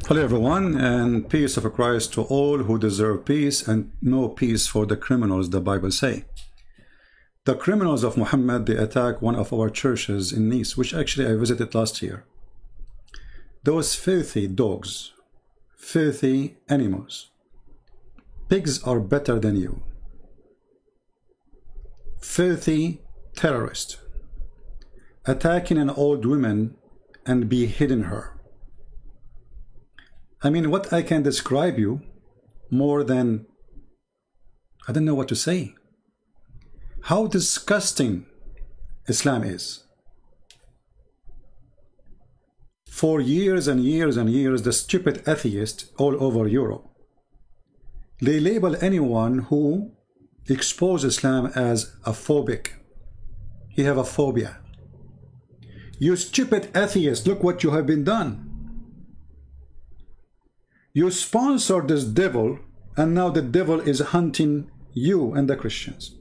Hello everyone, and peace of Christ to all who deserve peace, and no peace for the criminals, the Bible say. The criminals of Muhammad, they attack one of our churches in Nice, which actually I visited last year. Those filthy dogs, filthy animals. Pigs are better than you. Filthy terrorist, attacking an old woman and beheading her. I mean, what I can describe you more than, I don't know what to say. How disgusting Islam is. For years and years and years, the stupid atheists all over Europe, they label anyone who exposes Islam as a phobic. You have a phobia. You stupid atheist, look what you have been done. You sponsor this devil, and now the devil is hunting you and the Christians.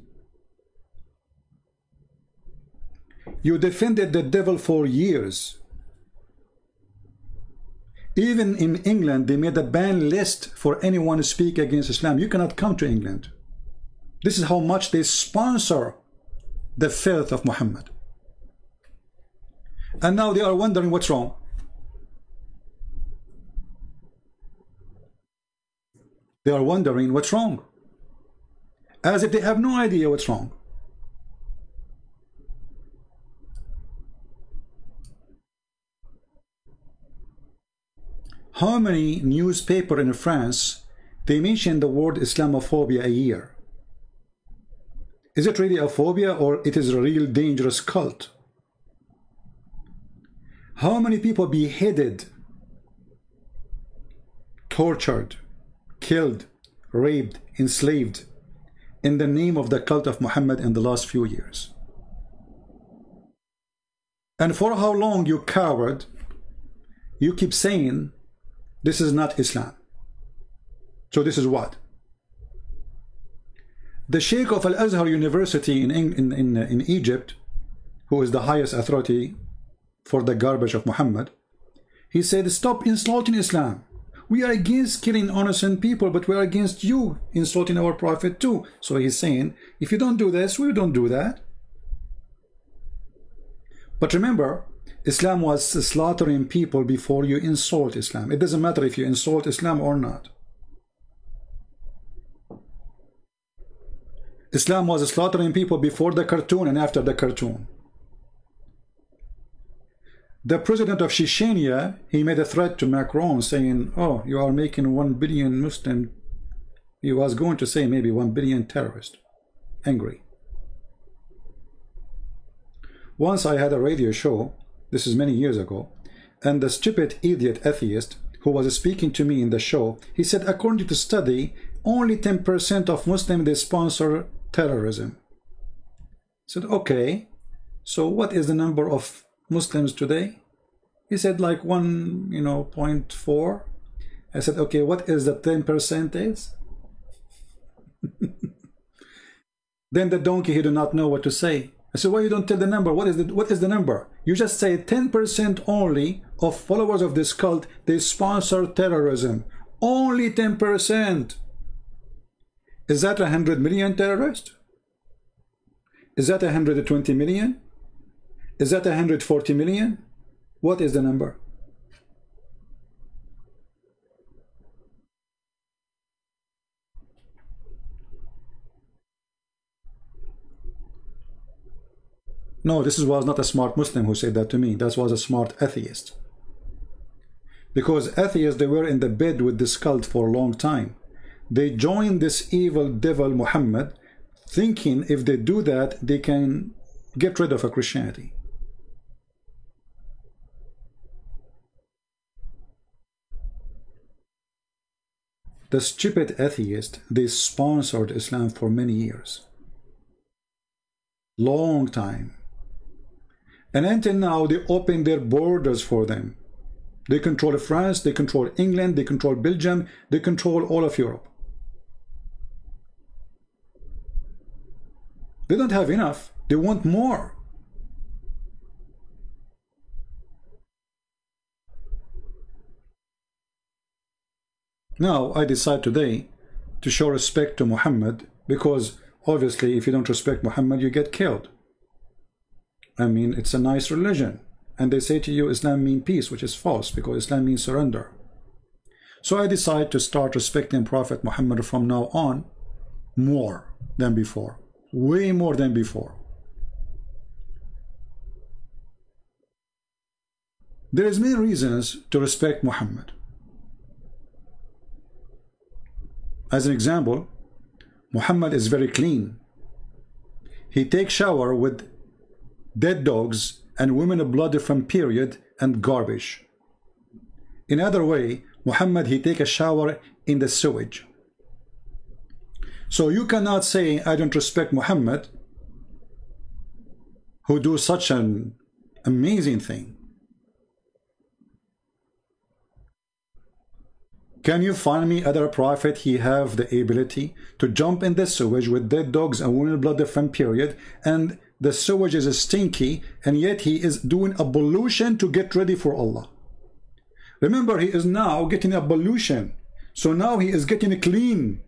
You defended the devil for years. Even in England, they made a ban list for anyone who speaks against Islam. You cannot come to England. This is how much they sponsor the filth of Muhammad. And now they are wondering what's wrong. They are wondering what's wrong, as if they have no idea what's wrong. How many newspapers in France, they mention the word Islamophobia a year? Is it really a phobia, or it is a real dangerous cult? How many people beheaded, tortured, killed, raped, enslaved in the name of the cult of Muhammad in the last few years? And for how long, you coward, you keep saying this is not Islam? So this is what? The Sheikh of Al-Azhar University in Egypt, who is the highest authority for the garbage of Muhammad, he said, stop insulting Islam. We are against killing innocent people, but we are against you insulting our prophet too. So he's saying, if you don't do this, we don't do that. But remember, Islam was slaughtering people before you insult Islam. It doesn't matter if you insult Islam or not. Islam was slaughtering people before the cartoon and after the cartoon. The president of Chechnya, he made a threat to Macron saying, oh, you are making 1 billion Muslim. He was going to say maybe 1 billion terrorists. Angry. Once I had a radio show, this is many years ago, and the stupid idiot atheist who was speaking to me in the show, he said, according to study, only 10% of Muslims, they sponsor terrorism. I said, okay, so what is the number of Muslims today? He said like 1.4. I said, okay, what is the 10% is? Then the donkey, he did not know what to say. I said, why you don't tell the number? What is the number? You just say 10% only of followers of this cult, they sponsor terrorism. Only 10%. Is that 100 million terrorists? Is that 120 million? Is that 140 million? What is the number? No, this was not a smart Muslim who said that to me. That was a smart atheist. Because atheists, they were in the bed with this cult for a long time. They joined this evil devil Muhammad, thinking if they do that, they can get rid of a Christianity. The stupid atheist, they sponsored Islam for many years. Long time. And until now, they open their borders for them. They control France, they control England, they control Belgium, they control all of Europe. They don't have enough. They want more. Now I decide today to show respect to Muhammad, because obviously if you don't respect Muhammad, you get killed. I mean, it's a nice religion. And they say to you, Islam means peace, which is false, because Islam means surrender. So I decide to start respecting Prophet Muhammad from now on more than before. Way more than before. There is many reasons to respect Muhammad. As an example, Muhammad is very clean. He takes shower with dead dogs and women blood from period and garbage. In other way, Muhammad, he take a shower in the sewage. So you cannot say, I don't respect Muhammad, who do such an amazing thing. Can you find me other prophet he have the ability to jump in the sewage with dead dogs and women blood from period, and the sewage is stinky, and yet he is doing ablution to get ready for Allah? Remember, he is now getting ablution, so now he is getting clean.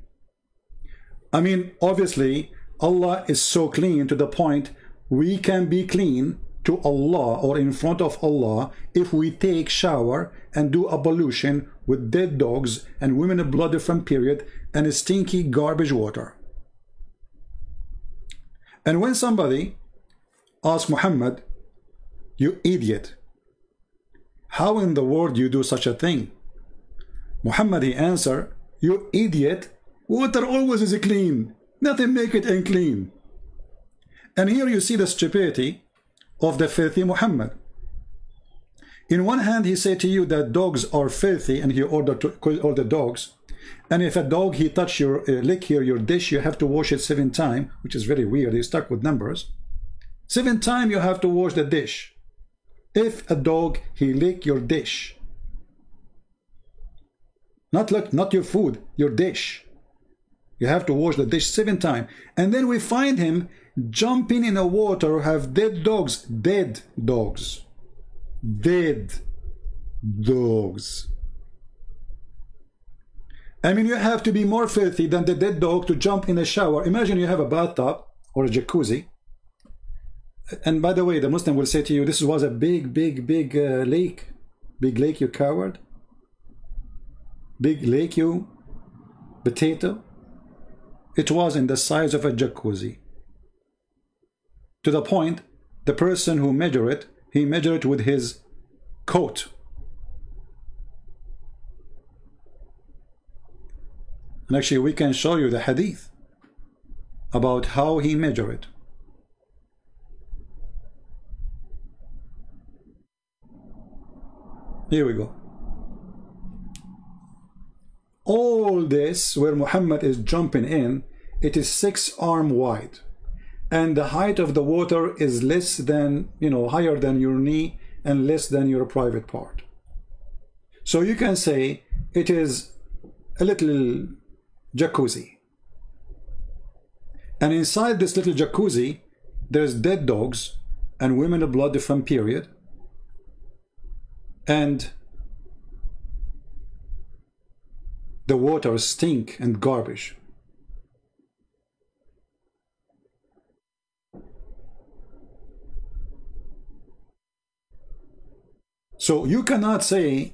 I mean, obviously Allah is so clean to the point we can be clean to Allah or in front of Allah if we take shower and do ablution with dead dogs and women blood from period and stinky garbage water. And when somebody asks Muhammad, you idiot, how in the world you do such a thing? Muhammad, he answer, you idiot, water always is clean, nothing make it unclean. And here you see the stupidity of the filthy Muhammad. In one hand, he said to you that dogs are filthy, and he ordered to kill all the dogs. And if a dog he touch your lick here your dish, you have to wash it 7 times, which is very weird. He's stuck with numbers. 7 times you have to wash the dish. If a dog he lick your dish, not your food, your dish, you have to wash the dish 7 times. And then we find him jumping in the water, have dead dogs, dead dogs. Dead dogs. I mean, you have to be more filthy than the dead dog to jump in a shower. Imagine you have a bathtub or a jacuzzi. And by the way, the Muslim will say to you, this was a big lake. Big lake, you coward. Big lake, you potato. It was in the size of a jacuzzi. To the point, the person who measured it, he measured it with his coat. And actually we can show you the hadith about how he measured it. Here we go. All this where Muhammad is jumping in, it is 6 arms wide. And the height of the water is less than, higher than your knee and less than your private part. So you can say it is a little jacuzzi. And inside this little jacuzzi, there's dead dogs and women of blood from period. And the water stink and garbage. So you cannot say,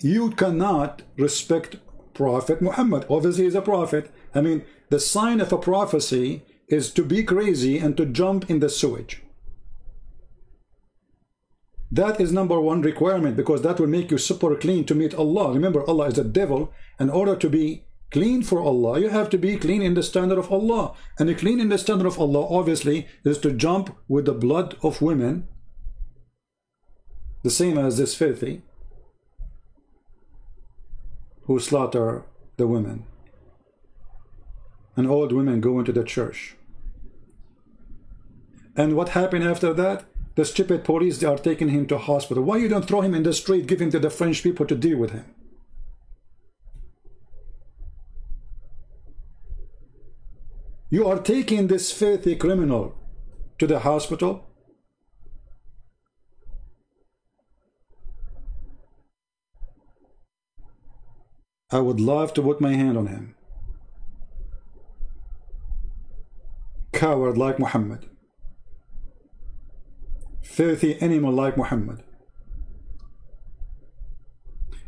you cannot respect Prophet Muhammad. Obviously he's a prophet. I mean, the sign of a prophecy is to be crazy and to jump in the sewage. That is #1 requirement, because that will make you super clean to meet Allah. Remember, Allah is a devil. In order to be clean for Allah, you have to be clean in the standard of Allah. And the clean in the standard of Allah, obviously, is to jump with the blood of women, the same as this filthy who slaughter the women. And old women go into the church. And what happened after that? The stupid police, they are taking him to hospital. Why you don't throw him in the street, give him to the French people to deal with him? You are taking this filthy criminal to the hospital. I would love to put my hand on him. Coward like Muhammad. Filthy animal like Muhammad.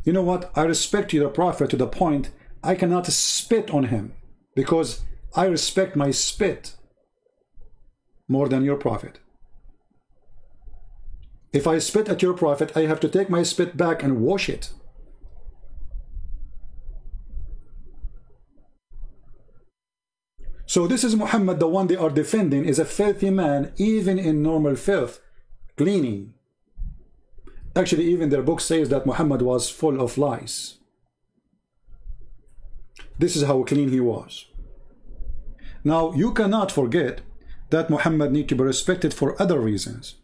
You know what? I respect you, the Prophet, to the point I cannot spit on him, because I respect my spit more than your Prophet. If I spit at your Prophet, I have to take my spit back and wash it. So this is Muhammad, the one they are defending, is a filthy man, even in normal filth, cleaning. Actually, even their book says that Muhammad was full of lies. This is how clean he was. Now, you cannot forget that Muhammad needs to be respected for other reasons.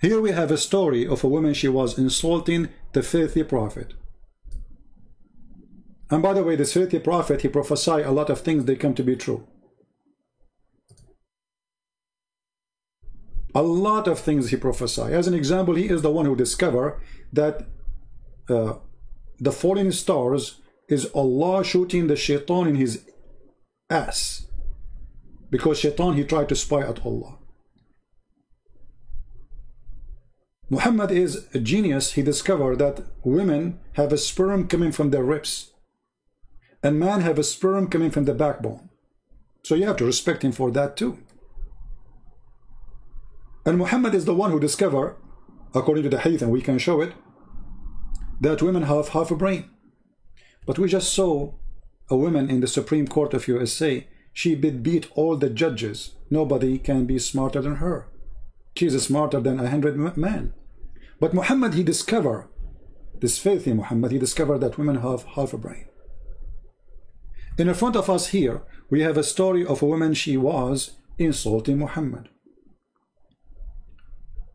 Here we have a story of a woman, she was insulting the filthy prophet. And by the way, this filthy prophet, he prophesied a lot of things, they come to be true. A lot of things he prophesied. As an example, he is the one who discovered that the falling stars is Allah shooting the shaitan in his ass. Because shaitan, he tried to spy at Allah. Muhammad is a genius. He discovered that women have a sperm coming from their ribs, and man have a sperm coming from the backbone. So you have to respect him for that too. And Muhammad is the one who discovered, according to the hadith, and we can show it, that women have half a brain. But we just saw a woman in the Supreme Court of USA. She beat all the judges. Nobody can be smarter than her. She is smarter than 100 men. But Muhammad, he discovered, this filthy Muhammad, he discovered that women have half a brain. In front of us here, we have a story of a woman, she was insulting Muhammad.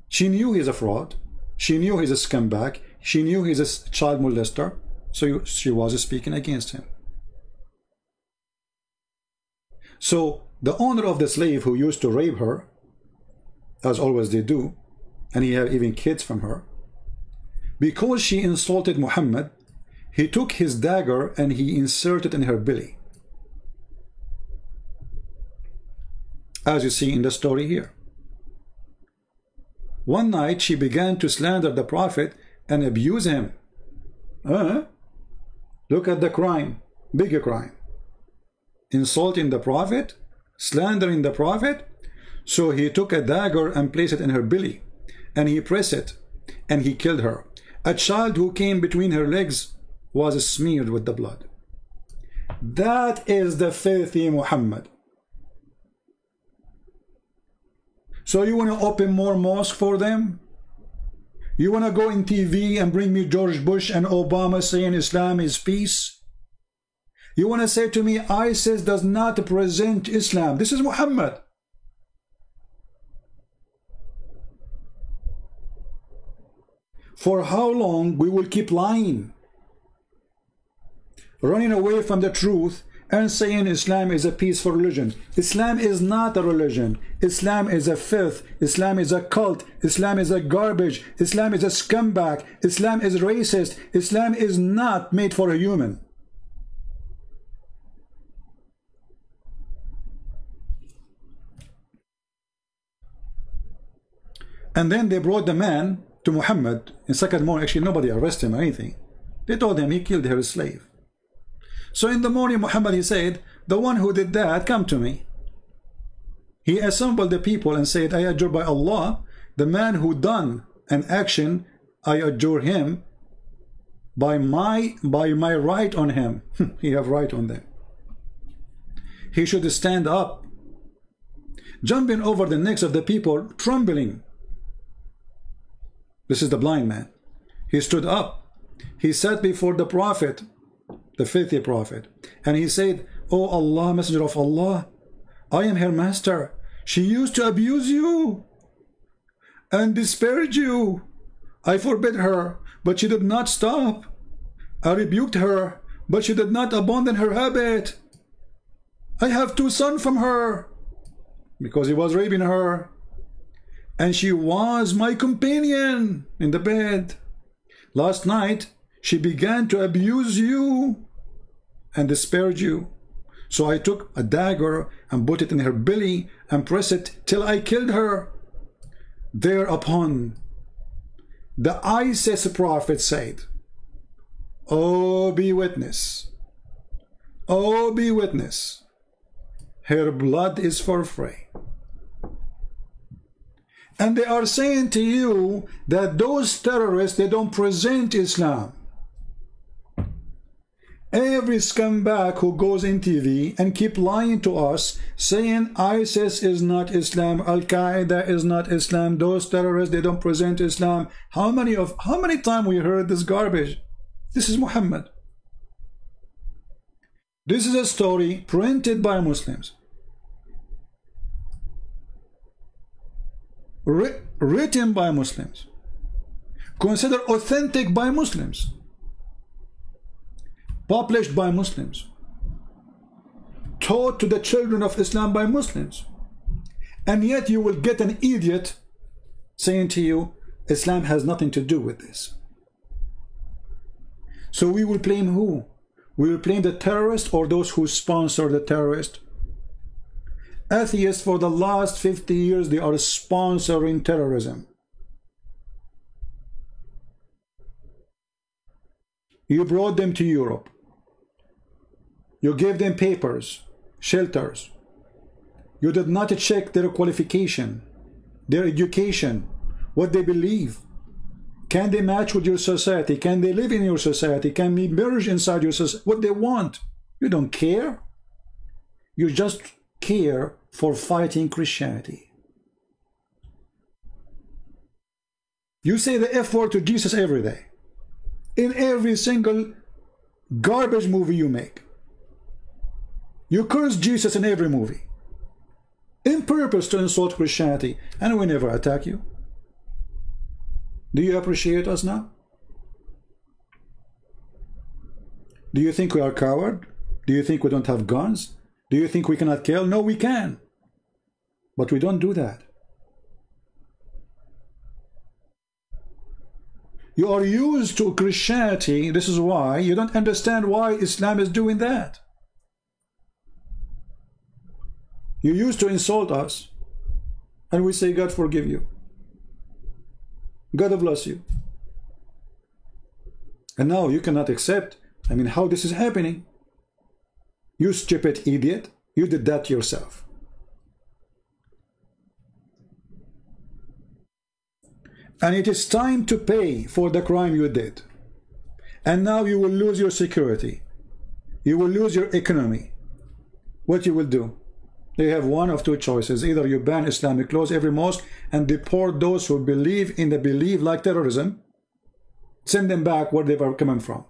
She knew he's a fraud. She knew he's a scumbag. She knew he's a child molester. So she was speaking against him. So the owner of the slave who used to rape her, as always they do, and he had even kids from her, because she insulted Muhammad, he took his dagger and he inserted in her belly, as you see in the story here. One night she began to slander the Prophet and abuse him. Look at the crime, bigger crime. Insulting the Prophet, slandering the Prophet. So he took a dagger and placed it in her belly, and he pressed it, and he killed her. A child who came between her legs was smeared with the blood. That is the filthy Muhammad. So you want to open more mosques for them? You want to go in TV and bring me George Bush and Obama saying Islam is peace? You want to say to me ISIS does not present Islam? This is Muhammad. For how long we will keep lying, running away from the truth and saying Islam is a peaceful religion? Islam is not a religion. Islam is a filth. Islam is a cult. Islam is a garbage. Islam is a scumbag. Islam is racist. Islam is not made for a human. And then they brought the man to Muhammad in second morning. Actually, nobody arrested him or anything. They told him he killed her slave. So in the morning, Muhammad, he said, the one who did that, come to me. He assembled the people and said, I adjure by Allah, the man who done an action, I adjure him by my right on him. He have right on them. He should stand up, jumping over the necks of the people, trembling. This is the blind man. He stood up. He sat before the Prophet, the filthy Prophet, and he said, Oh Allah, Messenger of Allah, I am her master. She used to abuse you and disparage you. I forbid her, but she did not stop. I rebuked her, but she did not abandon her habit. I have 2 sons from her, because he was raping her. And she was my companion in the bed. Last night, she began to abuse you and disparage you. So I took a dagger and put it in her belly and pressed it till I killed her. Thereupon the ISIS prophet said, "Oh, be witness. Oh, be witness. Her blood is for free." And they are saying to you that those terrorists, they don't present Islam. Every scumbag who goes in TV and keep lying to us, saying ISIS is not Islam, Al-Qaeda is not Islam, those terrorists, they don't present Islam. How many times we heard this garbage? This is Muhammad. This is a story printed by Muslims, written by Muslims, considered authentic by Muslims, published by Muslims, taught to the children of Islam by Muslims. And yet you will get an idiot saying to you, Islam has nothing to do with this. So we will blame who? We will blame the terrorist or those who sponsor the terrorist? Atheists for the last 50 years, they are sponsoring terrorism. You brought them to Europe. You gave them papers, shelters. You did not check their qualification, their education, what they believe. Can they match with your society? Can they live in your society? Can they merge inside your society? What they want? You don't care. You just care for fighting Christianity. You say the F word to Jesus every day. In every single garbage movie you make. You curse Jesus in every movie. In purpose to insult Christianity. And we never attack you. Do you appreciate us now? Do you think we are coward? Do you think we don't have guns? Do you think we cannot kill? No, we can. But we don't do that. You are used to Christianity. This is why you don't understand why Islam is doing that. You used to insult us, and we say, God forgive you. God bless you. And now you cannot accept, how this is happening. You stupid idiot, you did that yourself. And it is time to pay for the crime you did. And now you will lose your security. You will lose your economy. What you will do? You have one of two choices. Either you ban Islamic laws, every mosque, and deport those who believe in the belief like terrorism. Send them back where they were coming from.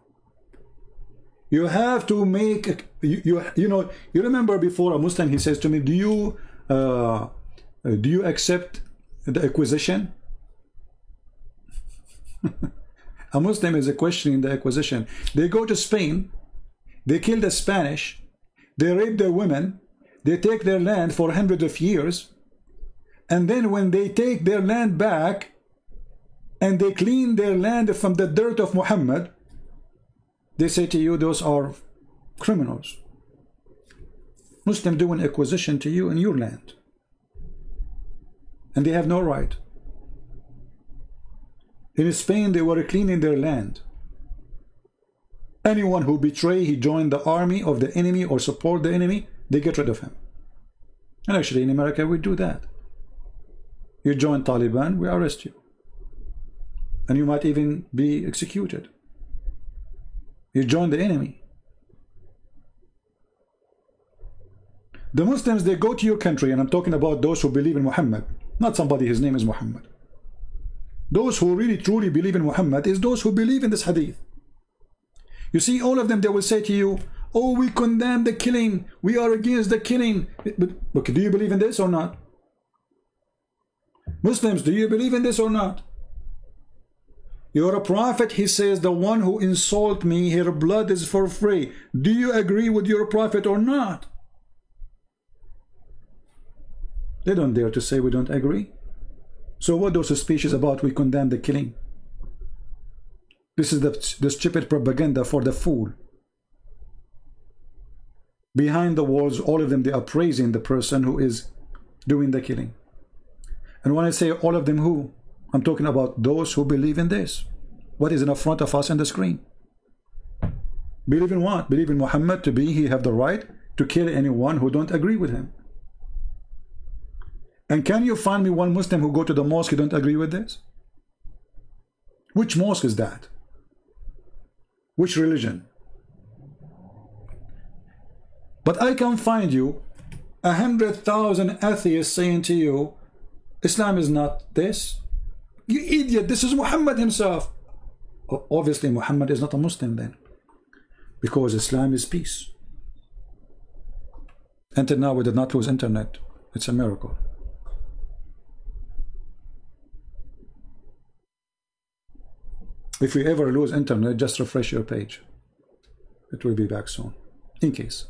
You have to make, you remember before a Muslim, he says to me, do you accept the acquisition? A Muslim is questioning the acquisition. They go to Spain, they kill the Spanish, they rape their women, they take their land for hundreds of years, and then when they take their land back and they clean their land from the dirt of Muhammad, they say to you, those are criminals. Muslims do an acquisition to you in your land, and they have no right. In Spain, they were cleaning their land. Anyone who betray, he joined the army of the enemy or support the enemy, they get rid of him. And actually in America we do that. You join Taliban, we arrest you. And you might even be executed. You join the enemy. The Muslims, they go to your country, and I'm talking about those who believe in Muhammad, not somebody his name is Muhammad. Those who really truly believe in Muhammad is those who believe in this hadith. You see, all of them, they will say to you, oh, we condemn the killing, we are against the killing. But do you believe in this or not? Muslims, do you believe in this or not? You're a prophet, he says, the one who insult me, her blood is for free. Do you agree with your prophet or not? They don't dare to say we don't agree. So what those speeches about we condemn the killing? This is the stupid propaganda for the fool. Behind the walls, all of them, they are praising the person who is doing the killing. And when I say all of them, who? I'm talking about those who believe in this. What is in front of us on the screen? Believe in what? Believe in Muhammad to be, he have the right to kill anyone who don't agree with him. And can you find me one Muslim who go to the mosque who don't agree with this? Which mosque is that? Which religion? But I can find you 100,000 atheists saying to you, Islam is not this. You idiot, this is Muhammad himself. Obviously Muhammad is not a Muslim then, because Islam is peace. Until now we did not lose internet. It's a miracle. If we ever lose internet, just refresh your page. It will be back soon, in case.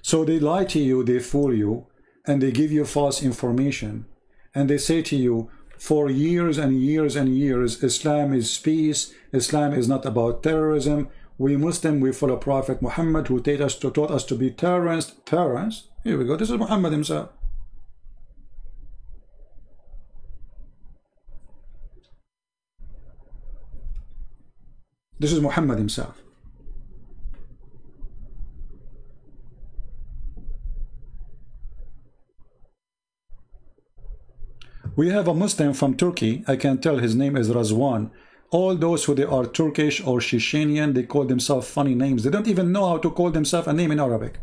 So they lie to you, they fool you, and they give you false information. And they say to you, for years and years and years, Islam is peace, Islam is not about terrorism. We Muslim, we follow Prophet Muhammad, who taught us to be terrorists. Terrorists? Here we go, this is Muhammad himself. This is Muhammad himself. We have a Muslim from Turkey. I can tell his name is Razwan. All those who they are Turkish or Chechenian, they call themselves funny names. They don't even know how to call themselves a name in Arabic.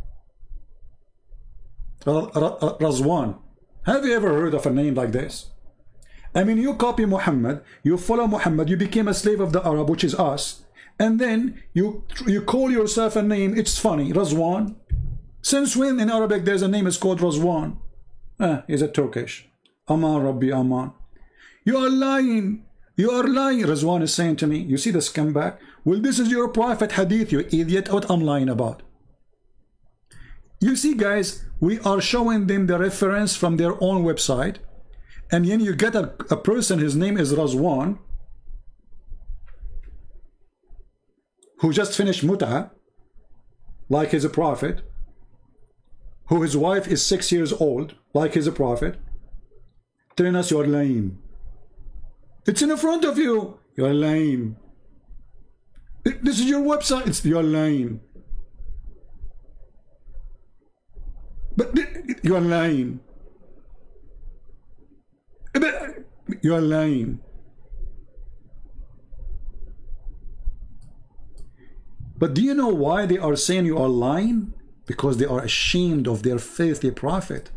Razwan. Have you ever heard of a name like this? I mean, you copy Muhammad, you follow Muhammad, you became a slave of the Arab, which is us, and then you call yourself a name. It's funny, Razwan. Since when in Arabic there's a name is called Razwan? Is it Turkish? Aman Rabbi Aman. You are lying. You are lying. Razwan is saying to me, you see the scumbag? Well, this is your prophet hadith, you idiot. What I'm lying about? You see, guys, we are showing them the reference from their own website, and then you get a person, his name is Razwan, who just finished Mut'a, like he's a prophet, who his wife is 6 years old, like he's a prophet, telling us you're lying. It's in front of you. You're lying. This is your website. You're lying. But you're lying. You're lying. But do you know why they are saying you are lying? Because they are ashamed of their filthy prophet.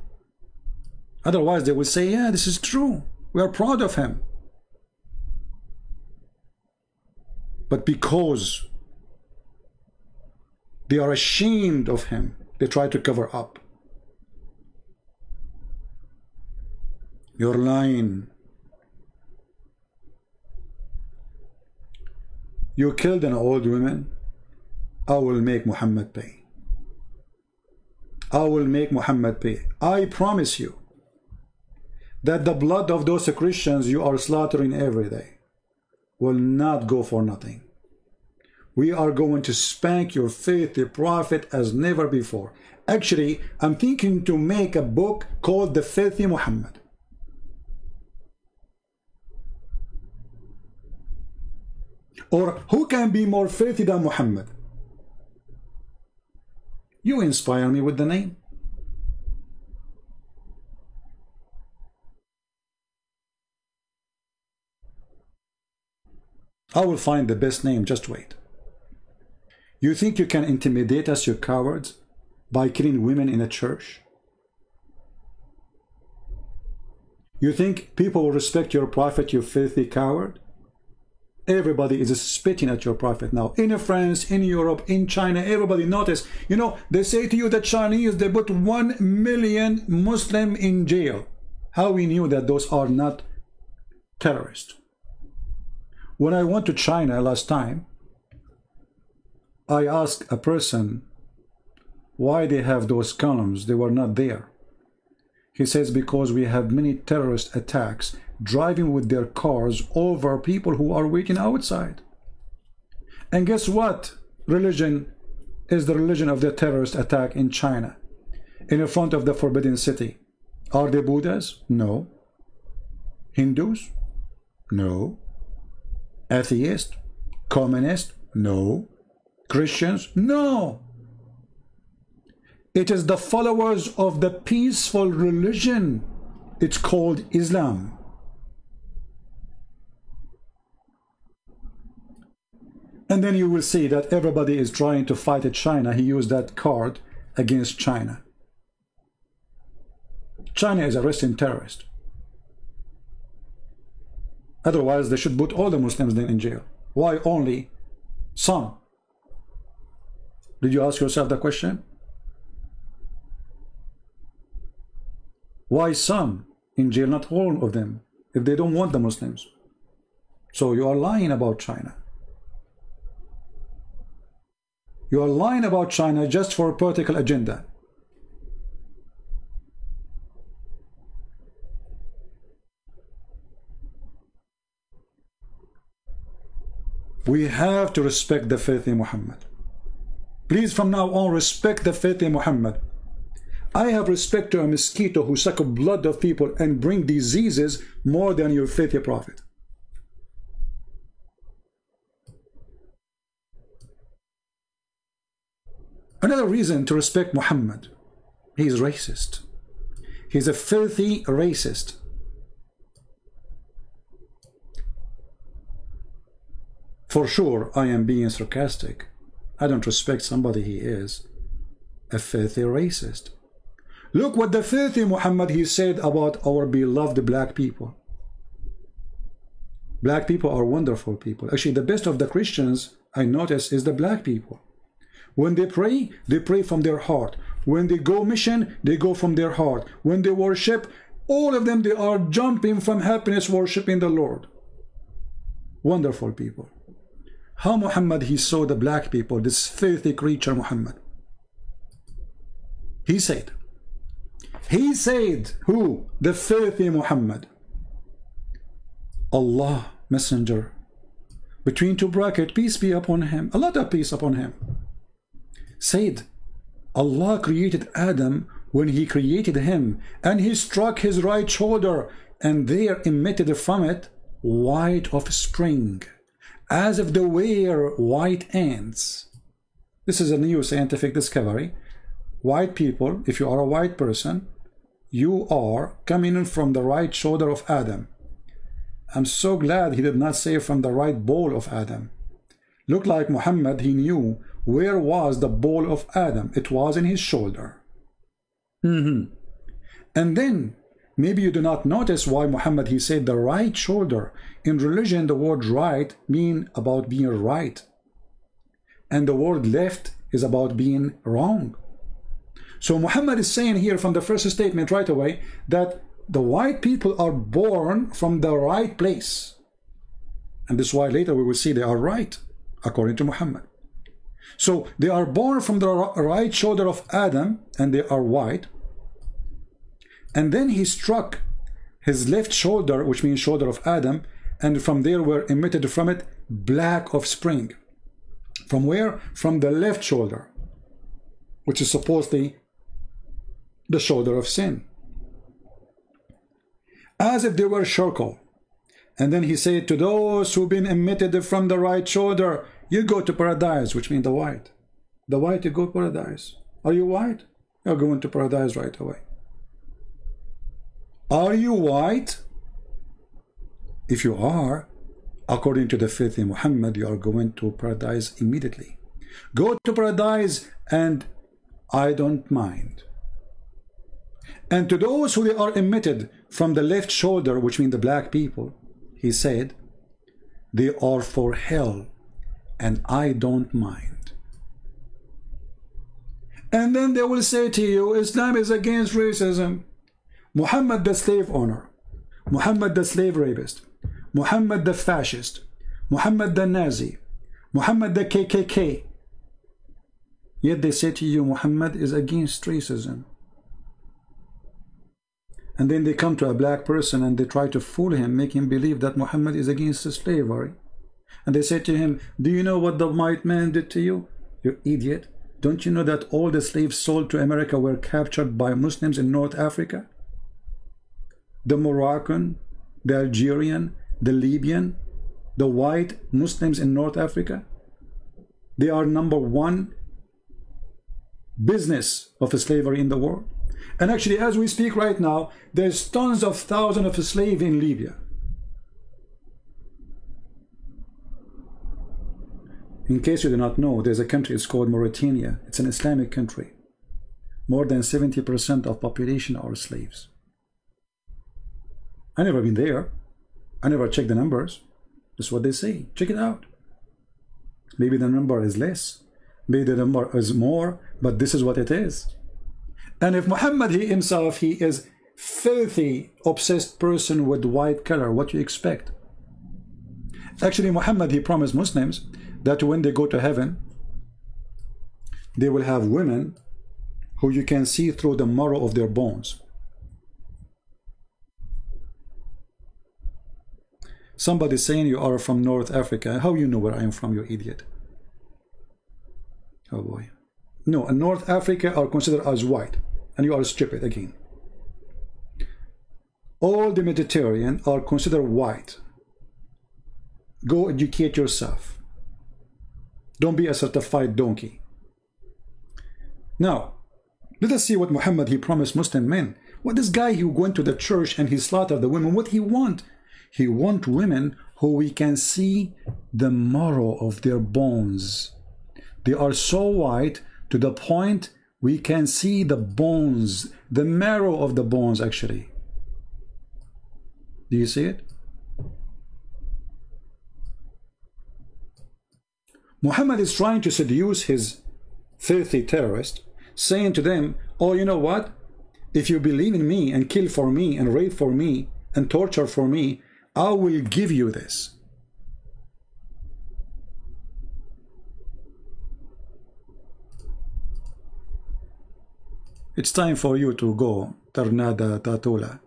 Otherwise they would say, yeah, this is true. We are proud of him. But because they are ashamed of him, they try to cover up. You're lying. You killed an old woman. I will make Muhammad pay. I will make Muhammad pay. I promise you that the blood of those Christians you are slaughtering every day will not go for nothing. We are going to spank your filthy prophet as never before. Actually, I'm thinking to make a book called The Filthy Muhammad. Or who can be more filthy than Muhammad? You inspire me with the name. I will find the best name, just wait. You think you can intimidate us, you cowards, by killing women in a church? You think people will respect your prophet, you filthy coward? Everybody is spitting at your prophet now. In France, in Europe, in China, everybody notice. You know, they say to you that Chinese, they put 1 million Muslim in jail. How we knew that those are not terrorists? When I went to China last time, I asked a person why they have those columns. They were not there. He says, because we have many terrorist attacks driving with their cars over people who are waiting outside. And guess what? Religion is the religion of the terrorist attack in China, in front of the Forbidden City. Are they Buddhas? No. Hindus? No. Atheist? Communist? No. Christians? No. It is the followers of the peaceful religion. It's called Islam. And then you will see that everybody is trying to fight China. He used that card against China. China is arresting terrorists. Otherwise, they should put all the Muslims in jail. Why only some? Did you ask yourself the question? Why some in jail, not all of them, if they don't want the Muslims? So you are lying about China. You are lying about China just for a political agenda. We have to respect the faith in Muhammad. Please, from now on, respect the faith in Muhammad. I have respect to a mosquito who suck blood of people and bring diseases more than your faithful prophet. Another reason to respect Muhammad, he is racist. He's a filthy racist. For sure, I am being sarcastic. I don't respect somebody he is a filthy racist. Look what the filthy Muhammad he said about our beloved black people. Black people are wonderful people. Actually, the best of the Christians I notice is the black people. When they pray from their heart. When they go mission, they go from their heart. When they worship, all of them, they are jumping from happiness worshiping the Lord. Wonderful people. How Muhammad he saw the black people, this filthy creature Muhammad. He said, who? The filthy Muhammad. Allah, messenger, between two brackets, peace be upon him, a lot of peace upon him, said, Allah created Adam when he created him, and he struck his right shoulder, and there emitted from it white offspring, as if they were white ants. This is a new scientific discovery. White people, if you are a white person, you are coming in from the right shoulder of Adam. I'm so glad he did not say from the right ball of Adam. Looked like Muhammad, he knew where was the ball of Adam. It was in his shoulder. And then, maybe you do not notice why Muhammad, he said the right shoulder. In religion, the word right mean about being right. And the word left is about being wrong. So Muhammad is saying here from the first statement right away that the white people are born from the right place. And this is why later we will see they are right, according to Muhammad. So they are born from the right shoulder of Adam, and they are white. And then he struck his left shoulder, which means shoulder of Adam, and from there were emitted from it black offspring. From where? From the left shoulder, which is supposedly the shoulder of sin. As if they were charcoal. And then he said, to those who've been emitted from the right shoulder, you go to paradise, which means the white. The white, you go to paradise. Are you white? You're going to paradise right away. Are you white? If you are, according to the faith in Muhammad, you are going to paradise immediately. Go to paradise and I don't mind. And to those who are emitted from the left shoulder, which means the black people, he said, they are for hell and I don't mind. And then they will say to you, Islam is against racism. Muhammad the slave owner, Muhammad the slave rapist, Muhammad the fascist, Muhammad the Nazi, Muhammad the KKK. Yet they say to you, Muhammad is against racism. And then they come to a black person and they try to fool him, make him believe that Muhammad is against slavery. And they say to him, do you know what the white man did to you? You idiot. Don't you know that all the slaves sold to America were captured by Muslims in North Africa? The Moroccan, the Algerian, the Libyan, the white Muslims in North Africa, they are #1 business of slavery in the world. And actually, as we speak right now, there's tons of thousands of slaves in Libya. In case you do not know, there's a country, it's called Mauritania. It's an Islamic country. More than 70% of population are slaves. I never been there. I never checked the numbers. That's what they say. Check it out. Maybe the number is less. Maybe the number is more, but this is what it is. And if Muhammad himself, he is filthy, obsessed person with white color, what do you expect? Actually, Muhammad, he promised Muslims that when they go to heaven, they will have women who you can see through the marrow of their bones. Somebody saying you are from North Africa. How you know where I am from, you idiot? Oh boy. No, in North Africa are considered as white, and you are stupid again. All the Mediterranean are considered white. Go educate yourself. Don't be a certified donkey. Now, let us see what Muhammad, he promised Muslim men. What this guy who went to the church and he slaughtered the women, what he want? He want women who we can see the marrow of their bones. They are so white to the point we can see the bones, the marrow of the bones actually. Do you see it? Muhammad is trying to seduce his filthy terrorists, saying to them, oh, you know what? If you believe in me and kill for me and rape for me and torture for me, I will give you this. It's time for you to go, Tarnada Tatula.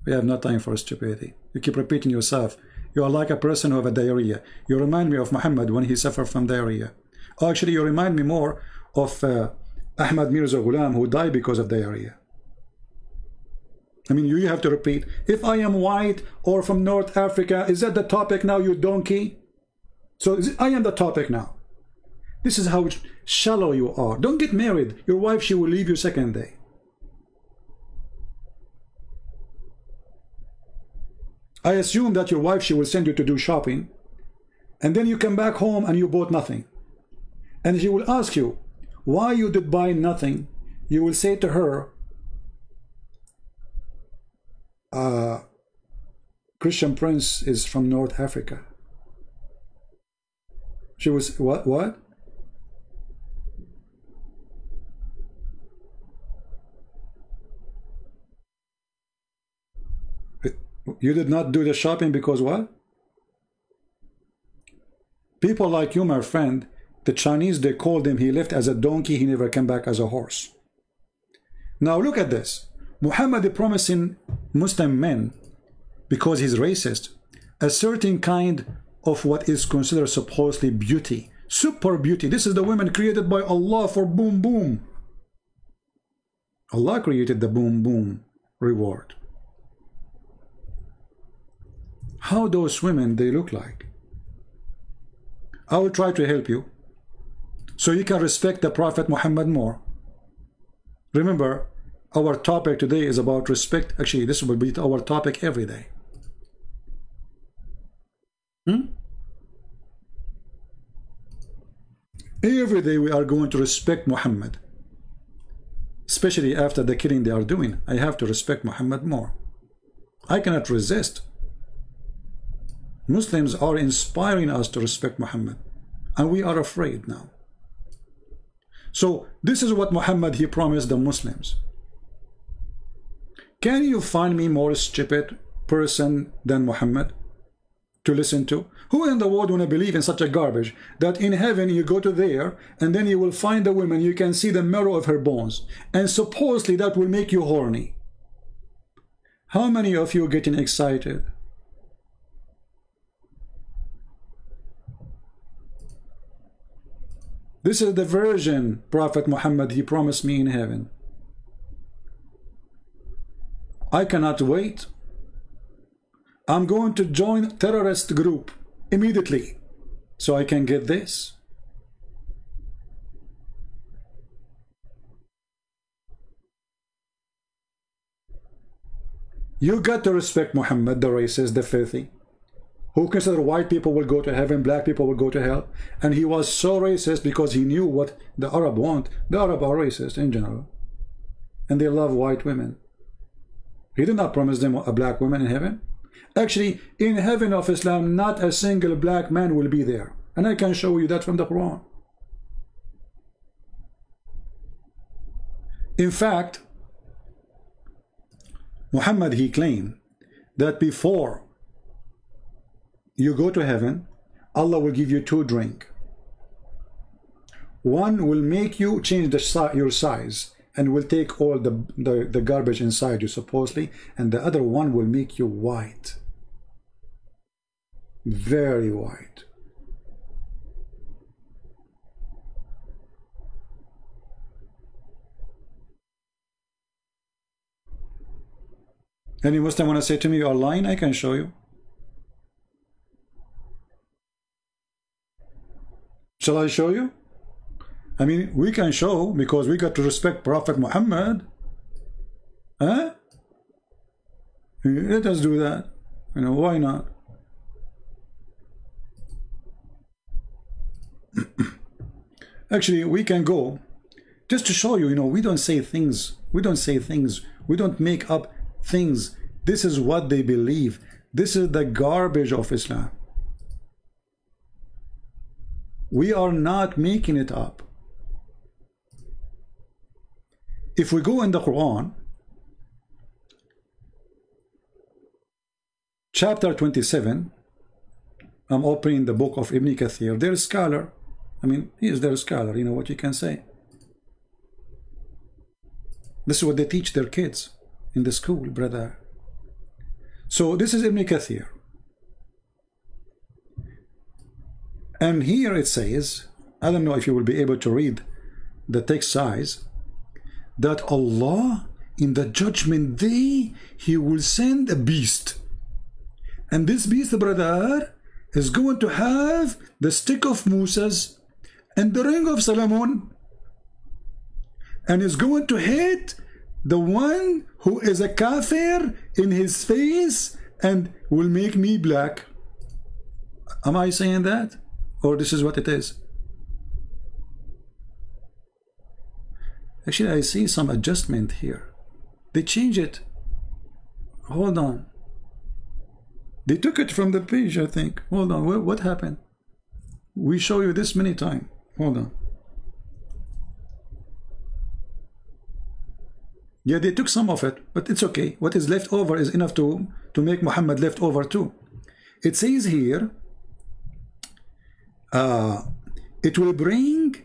We have no time for stupidity. You keep repeating yourself. You are like a person who have a diarrhea. You remind me of Muhammad when he suffered from diarrhea. Actually, you remind me more of Ahmad Mirza Ghulam, who died because of diarrhea. I mean, you have to repeat, if I am white or from North Africa, is that the topic now, you donkey? So I am the topic now. This is how shallow you are. Don't get married. Your wife, she will leave you second day. I assume that your wife, she will send you to do shopping, and then you come back home and you bought nothing. And she will ask you, why you did buy nothing? You will say to her, Christian Prince is from North Africa. She was, what? You did not do the shopping because what? People like you, my friend, the Chinese, they called him, he left as a donkey, he never came back as a horse. Now look at this. Muhammad is promising Muslim men, because he's racist, a certain kind of what is considered supposedly beauty, super beauty. This is the women created by Allah for boom boom. Allah created the boom boom reward. How those women they look like? I will try to help you so you can respect the Prophet Muhammad more. Remember, our topic today is about respect. Actually, this will be our topic every day. Every day we are going to respect Muhammad. Especially after the killing they are doing. I have to respect Muhammad more. I cannot resist. Muslims are inspiring us to respect Muhammad, and we are afraid now. So this is what Muhammad, he promised the Muslims. Can you find me more stupid person than Muhammad to listen to? Who in the world want to believe in such a garbage that in heaven you go to there and then you will find a woman, you can see the marrow of her bones, and supposedly that will make you horny? How many of you getting excited? This is the version Prophet Muhammad, he promised me in heaven. I cannot wait. I'm going to join terrorist group immediately so I can get this. You got to respect Muhammad, the racist, the filthy, who consider white people will go to heaven, black people will go to hell. And he was so racist because he knew what the Arab want. The Arab are racist in general. And they love white women. He did not promise them a black woman in heaven. Actually, in heaven of Islam, not a single black man will be there. And I can show you that from the Quran. In fact, Muhammad, he claimed that before you go to heaven, Allah will give you 2 drinks. One will make you change your size and will take all the garbage inside you, supposedly, and the other one will make you white. Very white. Any Muslim want to say to me you are lying? I can show you. Shall I show you? I mean, we can show because we got to respect Prophet Muhammad. Huh? Let us do that. You know, why not? Actually, we can go just to show you, you know, we don't say things. We don't say things. We don't make up things. This is what they believe. This is the garbage of Islam. We are not making it up. If we go in the Quran, chapter 27, I'm opening the book of Ibn Kathir. Their scholar, I mean, he is their scholar, you know what you can say. This is what they teach their kids in the school, brother. So this is Ibn Kathir. And here it says, I don't know if you will be able to read the text size, that Allah in the judgment day, he will send a beast. And this beast, brother, is going to have the stick of Moses and the ring of Solomon, and is going to hit the one who is a kafir in his face and will make me black. Am I saying that? Or this is what it is? Actually, I see some adjustment here. They change it. Hold on. They took it from the page, I think. Hold on. What happened? We show you this many times. Hold on. Yeah, they took some of it, but it's okay. What is left over is enough to make Muhammad left over too. It says here, it will bring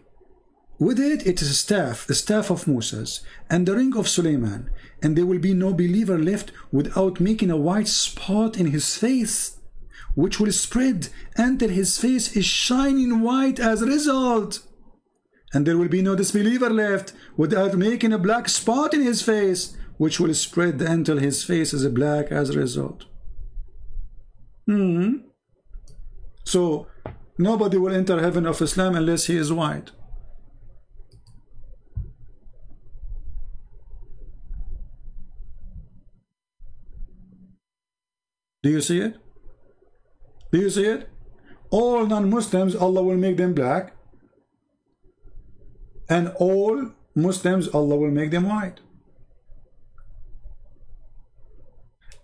with it, it is a staff, the staff of Moses, and the ring of Suleiman, and there will be no believer left without making a white spot in his face, which will spread until his face is shining white as a result. And there will be no disbeliever left without making a black spot in his face, which will spread until his face is black as a result. So nobody will enter heaven of Islam unless he is white. Do you see it? Do you see it? All non-Muslims, Allah will make them black, and all Muslims, Allah will make them white.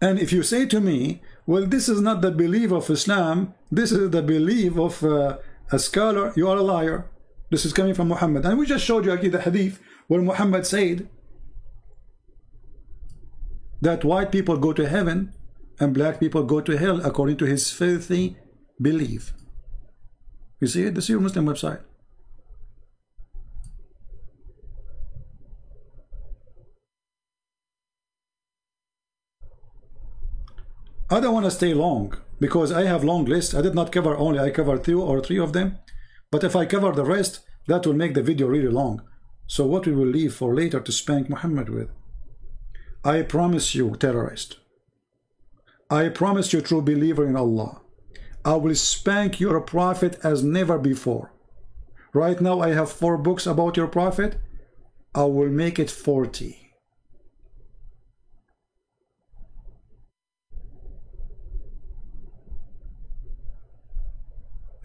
And if you say to me, well, this is not the belief of Islam, this is the belief of a scholar, you are a liar. This is coming from Muhammad. And we just showed you actually the hadith where Muhammad said that white people go to heaven and black people go to hell according to his filthy belief. You see it? This is your Muslim website. I don't want to stay long because I have long list. I did not cover only, I covered 2 or 3 of them. But if I cover the rest, that will make the video really long. So what we will leave for later to spank Muhammad with. I promise you, terrorist. I promise you, true believer in Allah. I will spank your prophet as never before. Right now I have 4 books about your prophet. I will make it 40.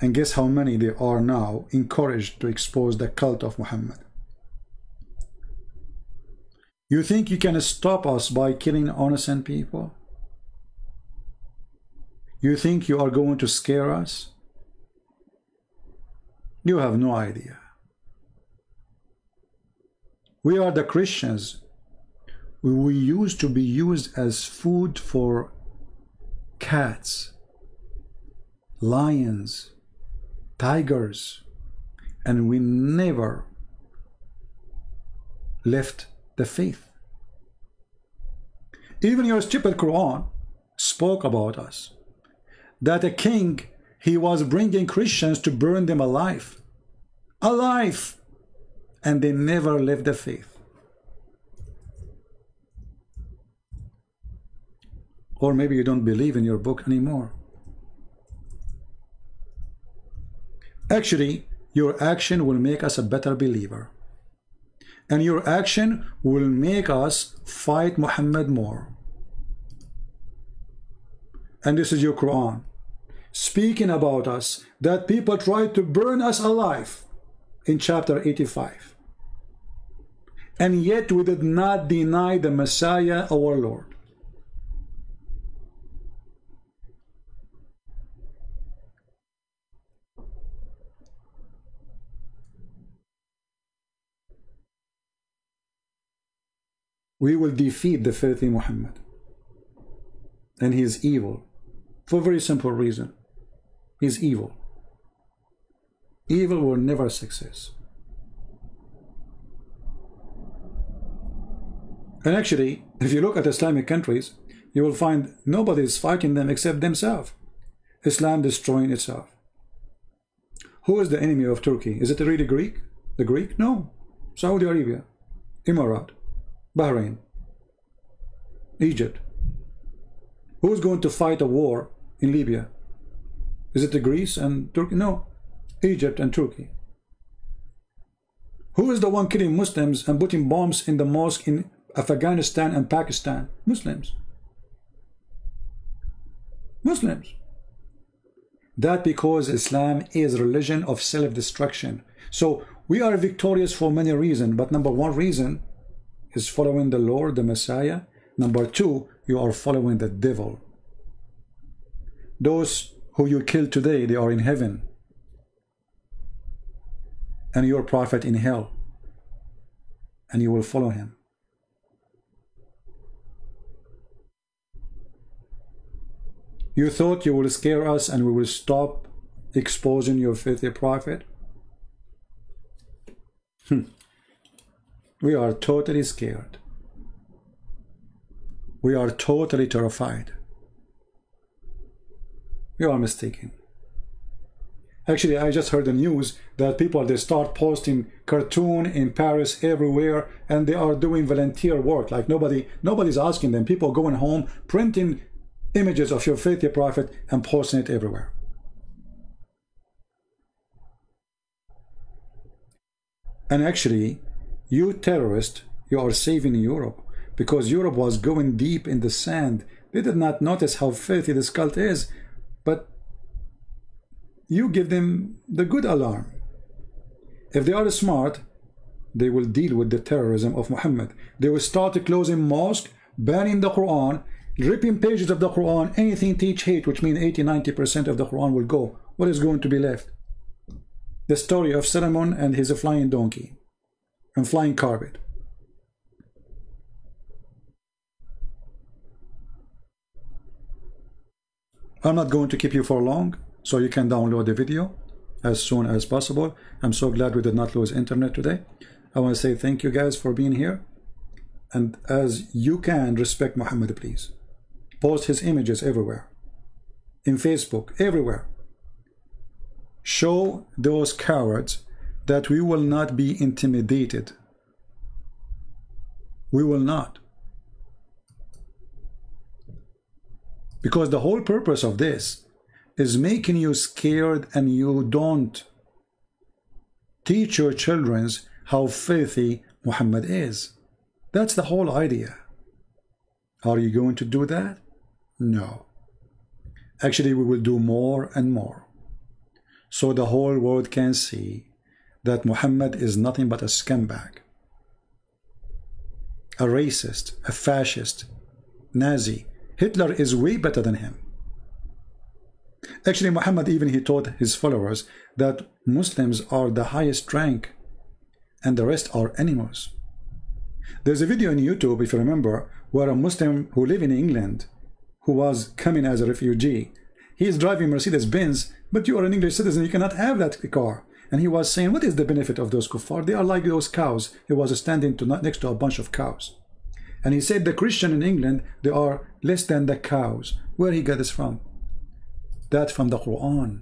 And guess how many they are now encouraged to expose the cult of Muhammad. You think you can stop us by killing innocent people? You think you are going to scare us? You have no idea. We are the Christians. We used to be used as food for cats, lions, tigers, and we never left the faith. Even your stupid Quran spoke about us, that a king, he was bringing Christians to burn them alive, and they never left the faith. Or maybe you don't believe in your book anymore. Actually, your action will make us a better believer. And your action will make us fight Muhammad more. And this is your Quran, speaking about us, that people tried to burn us alive in chapter 85. And yet we did not deny the Messiah, our Lord. We will defeat the filthy Muhammad. And he is evil. For a very simple reason. He is evil. Evil will never succeed. And actually, if you look at Islamic countries, you will find nobody is fighting them except themselves. Islam destroying itself. Who is the enemy of Turkey? Is it really Greek? The Greek? No. Saudi Arabia, Emirat, Bahrain, Egypt. Who is going to fight a war in Libya? Is it the Greece and Turkey? No. Egypt and Turkey. Who is the one killing Muslims and putting bombs in the mosque in Afghanistan and Pakistan? Muslims. Muslims. That because Islam is a religion of self-destruction. So we are victorious for many reasons, but number 1 reason is following the Lord, the Messiah. Number 2, you are following the devil. Those who you kill today, they are in heaven. And your prophet in hell. And you will follow him. You thought you will scare us and we will stop exposing your filthy prophet? We are totally scared. We are totally terrified. You are mistaken. Actually, I just heard the news that people, they start posting cartoon in Paris everywhere, and they are doing volunteer work. Like nobody's asking them. People going home, printing images of your filthy prophet and posting it everywhere. And actually, you terrorists, you are saving Europe, because Europe was going deep in the sand. They did not notice how filthy this cult is, but you give them the good alarm. If they are smart, they will deal with the terrorism of Muhammad. They will start closing mosques, banning the Quran, ripping pages of the Quran, anything teach hate, which means 80–90% of the Quran will go. What is going to be left? The story of Solomon and his flying donkey and flying carpet. I'm not going to keep you for long, so you can download the video as soon as possible. I'm so glad we did not lose internet today. I want to say thank you guys for being here. And as you can, respect Muhammad, please. post his images everywhere, in Facebook, everywhere. Show those cowards that we will not be intimidated. We will not. Because the whole purpose of this is making you scared, and you don't teach your children how filthy Muhammad is. That's the whole idea. Are you going to do that? No. Actually, we will do more and more, so the whole world can see that Muhammad is nothing but a scumbag, a racist, a fascist, Nazi. Hitler is way better than him. Actually, Muhammad, even he taught his followers that Muslims are the highest rank and the rest are animals. There's a video on YouTube, if you remember, where a Muslim who lives in England, who was coming as a refugee, he is driving Mercedes-Benz, but you are an English citizen, you cannot have that car. And he was saying, what is the benefit of those kuffar? They are like those cows. He was standing next to a bunch of cows. And he said the Christian in England, they are less than the cows. Where he got this from? That from the Quran,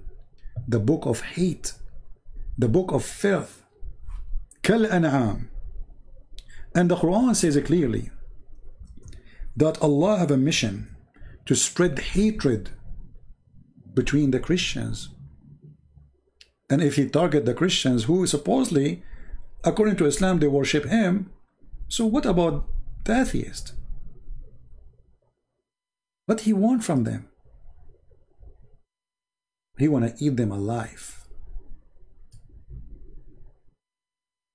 the book of hate, the book of filth, Kal An'am. And the Quran says clearly that Allah have a mission to spread hatred between the Christians. And if he target the Christians who supposedly, according to Islam, they worship him, so what about the atheist? What he want from them? He want to eat them alive.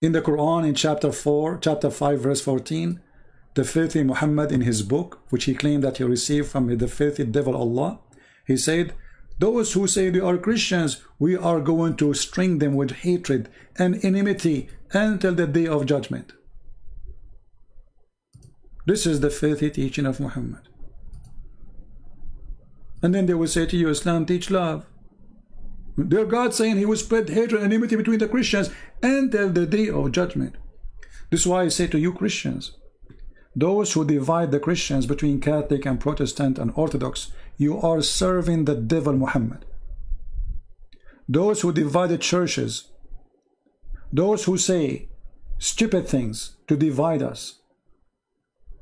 In the Quran, in chapter 5, verse 14, the filthy Muhammad, in his book, which he claimed that he received from the filthy devil Allah, he said, those who say they are Christians, we are going to string them with hatred and enmity until the day of judgment. This is the filthy teaching of Muhammad. And then they will say to you, Islam teach love. Their God saying he will spread hatred and enmity between the Christians until the day of judgment. This is why I say to you Christians, those who divide the Christians between Catholic and Protestant and Orthodox, you are serving the devil Muhammad. Those who divide the churches, those who say stupid things to divide us,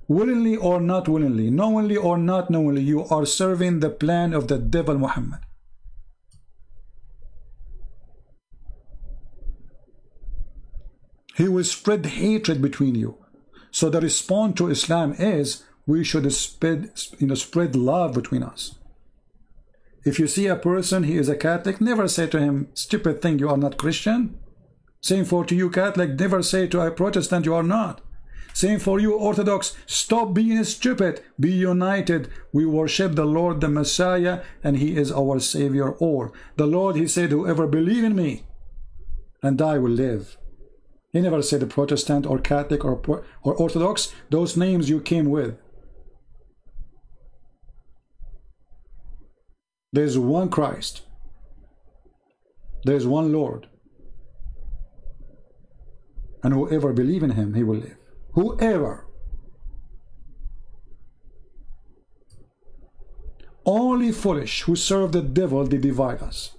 willingly or not willingly, knowingly or not knowingly, you are serving the plan of the devil Muhammad. He will spread hatred between you. So the response to Islam is we should spread love between us. If you see a person, he is a Catholic, never say to him, stupid thing, you are not Christian. Same for to you Catholic, never say to a Protestant, you are not. Same for you Orthodox, stop being stupid, be united. We worship the Lord, the Messiah, and he is our Savior all. The Lord, he said, whoever believe in me and I will live. He never said Protestant or Catholic or Orthodox, those names you came with. There's one Christ. There's one Lord. And whoever believes in him, he will live. Whoever. Only foolish who serve the devil, they divide us.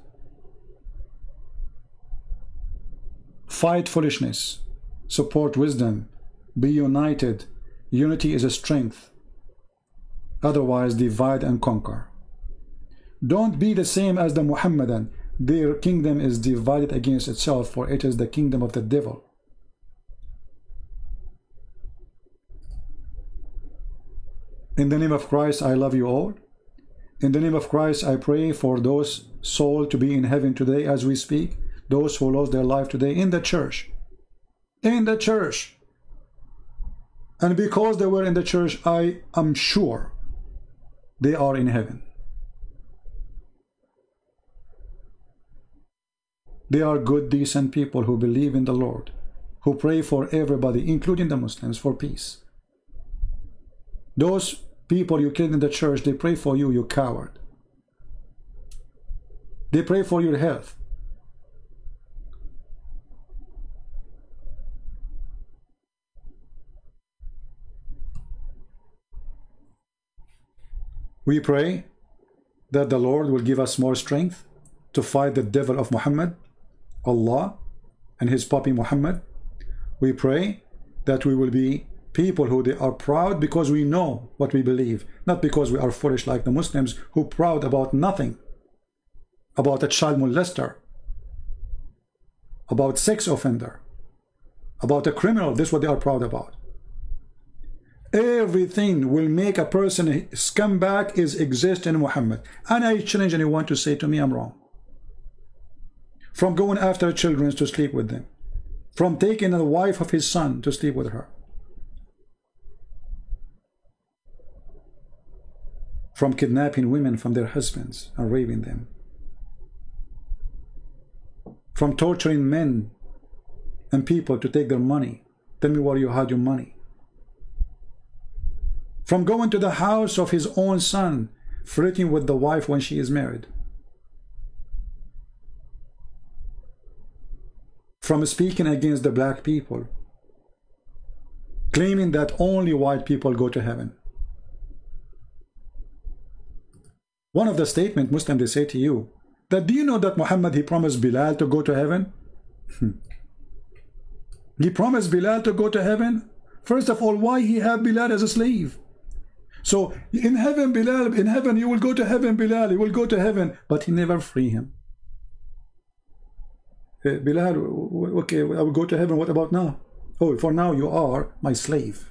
Fight foolishness, support wisdom, be united. Unity is a strength. Otherwise, divide and conquer. Don't be the same as the Muhammadan. Their kingdom is divided against itself, for it is the kingdom of the devil. In the name of Christ, I love you all. In the name of Christ, I pray for those souls to be in heaven today as we speak. Those who lost their life today in the church. In the church. And because they were in the church, I am sure they are in heaven. They are good, decent people who believe in the Lord, who pray for everybody, including the Muslims, for peace. Those people you killed in the church, they pray for you, you coward. They pray for your health. We pray that the Lord will give us more strength to fight the devil of Muhammad, Allah, and his puppy Muhammad. We pray that we will be people who they are proud because we know what we believe, not because we are foolish like the Muslims who proud about nothing, about a child molester, about sex offender, about a criminal. This is what they are proud about. Everything will make a person a scumbag is exist in Muhammad. And I challenge anyone to say to me I'm wrong. From going after children to sleep with them, from taking the wife of his son to sleep with her, from kidnapping women from their husbands and raping them, from torturing men and people to take their money. Tell me where you had your money. From going to the house of his own son, flirting with the wife when she is married. From speaking against the black people, claiming that only white people go to heaven. One of the statements Muslims they say to you, that do you know that Muhammad, he promised Bilal to go to heaven? He promised Bilal to go to heaven? First of all, why he have Bilal as a slave? So in heaven, Bilal, in heaven, you will go to heaven, Bilal, you will go to heaven, but he never free him. Bilal, okay, I will go to heaven, what about now? Oh, for now you are my slave.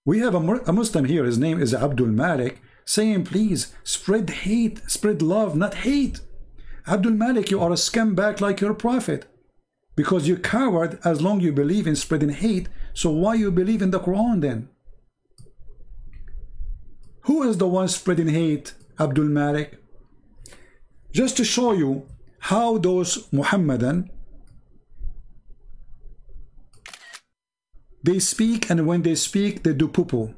We have a Muslim here, his name is Abdul Malik, saying please spread hate, spread love, not hate. Abdul Malik, you are a scumbag like your prophet. Because you're coward as long you believe in spreading hate, so why you believe in the Quran then? Who is the one spreading hate? Abdul Malik. Just to show you how those Muhammadan, they speak, and when they speak they do poo-poo.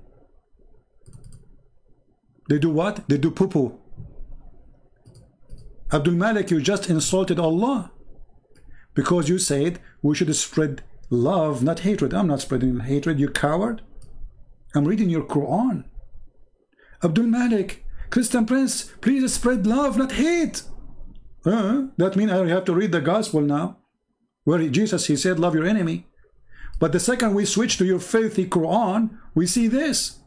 They do what? They do poo-poo. Abdul Malik, you just insulted Allah. Because you said we should spread love, not hatred. I'm not spreading hatred, you coward. I'm reading your Quran. Abdul Malik, Christian Prince, please spread love, not hate. That means I have to read the gospel now, where Jesus, he said, love your enemy. But the second we switch to your filthy Quran, we see this.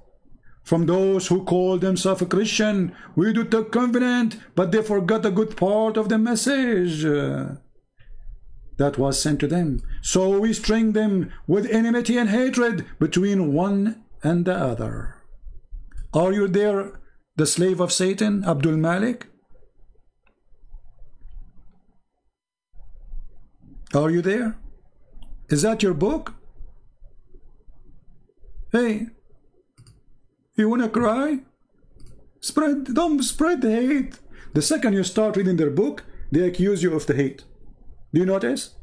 From those who call themselves a Christian, we do the covenant, but they forgot a good part of the message that was sent to them. So we string them with enmity and hatred between one and the other. Are you there, the slave of Satan, Abdul Malik? Are you there? Is that your book? Hey, you wanna cry? Don't spread the hate. The second you start reading their book, they accuse you of the hate. Do you notice?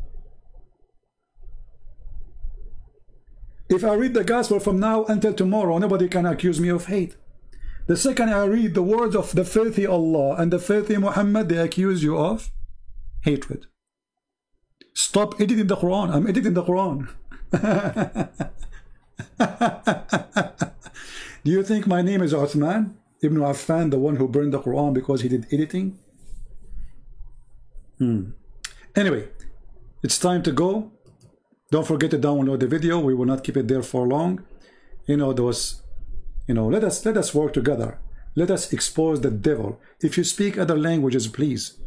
If I read the gospel from now until tomorrow, nobody can accuse me of hate. The second I read the words of the filthy Allah and the filthy Muhammad, they accuse you of hatred. Stop editing the Quran. I'm editing the Quran. Do you think my name is Uthman Ibn Affan, the one who burned the Quran because he did editing? Anyway, it's time to go. Don't forget to download the video. We will not keep it there for long. Let us work together. Let us expose the devil. If you speak other languages, please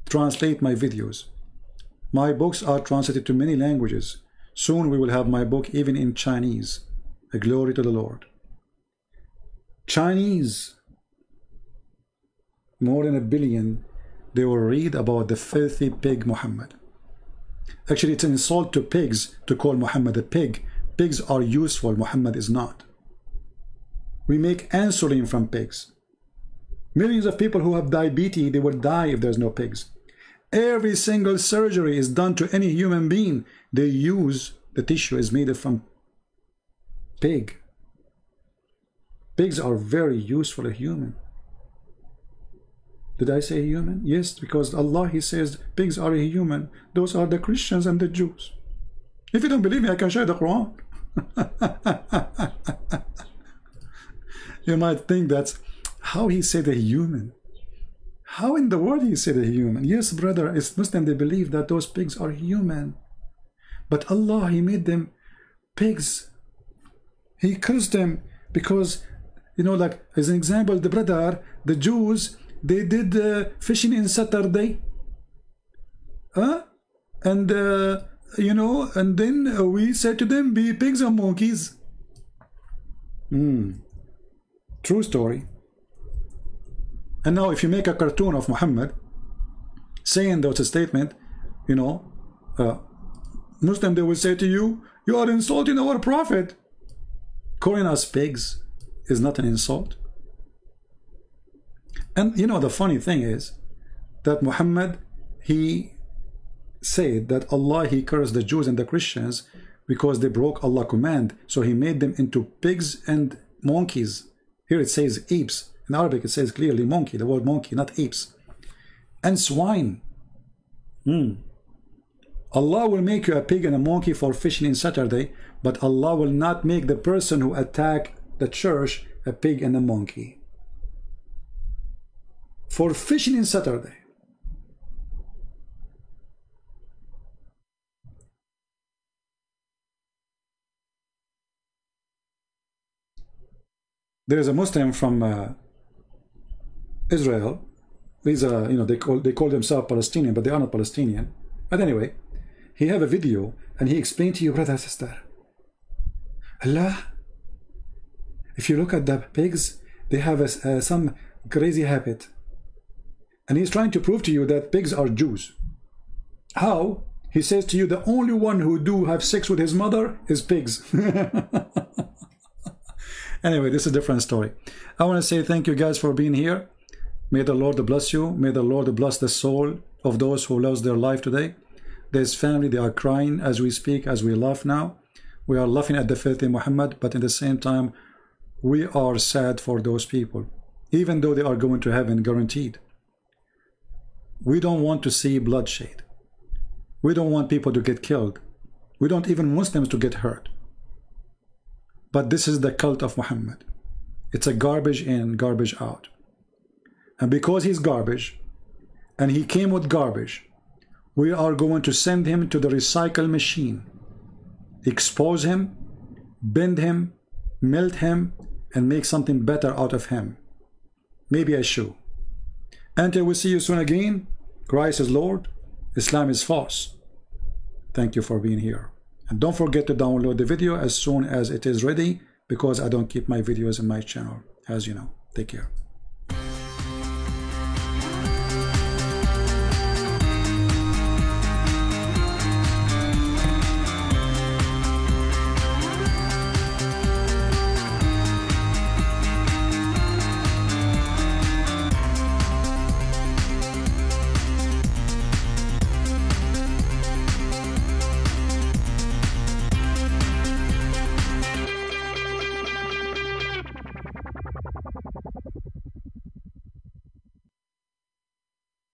translate my videos. My books are translated to many languages. Soon we will have my book even in Chinese. A glory to the Lord. Chinese, more than 1 billion, they will read about the filthy pig Muhammad. Actually, it's an insult to pigs to call Muhammad a pig. Pigs are useful, Muhammad is not. We make insulin from pigs. Millions of people who have diabetes, they will die if there's no pigs. Every single surgery is done to any human being. They use the tissue is made from pig. Pigs are very useful a human. Did I say human? Yes, because Allah, he says pigs are a human. Those are the Christians and the Jews. If you don't believe me, I can show you the Quran. You might think that's how he said a human. How in the world he said a human? Yes, brother, it's Muslim, they believe that those pigs are human. But Allah, He made them pigs. He cursed them because, you know, like as an example, the brother, the Jews, they did fishing in Saturday. And, you know, and then we said to them, be pigs or monkeys. True story. And now if you make a cartoon of Muhammad saying those statement, you know, Muslim, they will say to you, you are insulting our prophet. Calling us pigs is not an insult. And you know, the funny thing is that Muhammad, he said that Allah, He cursed the Jews and the Christians because they broke Allah's command. So He made them into pigs and monkeys. Here it says apes. In Arabic, it says clearly monkey, the word monkey, not apes. And swine. Allah will make you a pig and a monkey for fishing in Saturday, but Allah will not make the person who attack the church a pig and a monkey. For fishing in Saturday. There is a Muslim from Israel. These are, you know, they call themselves Palestinian, but they are not Palestinian. But anyway, he have a video and he explained to you, brother, sister, Allah, if you look at the pigs, they have some crazy habit. And he's trying to prove to you that pigs are Jews. How? He says to you, the only one who do have sex with his mother is pigs. Anyway, this is a different story. I want to say thank you guys for being here. May the Lord bless you. May the Lord bless the soul of those who lost their life today. There's family, they are crying as we speak, as we laugh now. We are laughing at the filthy Muhammad, but at the same time, we are sad for those people, even though they are going to heaven guaranteed. We don't want to see bloodshed. We don't want people to get killed. We don't even Muslims to get hurt. But this is the cult of Muhammad. It's a garbage in, garbage out. And because he's garbage, and he came with garbage, we are going to send him to the recycle machine, expose him, bend him, melt him, and make something better out of him. Maybe a shoe. Until we see you soon again, Christ is Lord, Islam is false. Thank you for being here. And don't forget to download the video as soon as it is ready, because I don't keep my videos in my channel, as you know. Take care.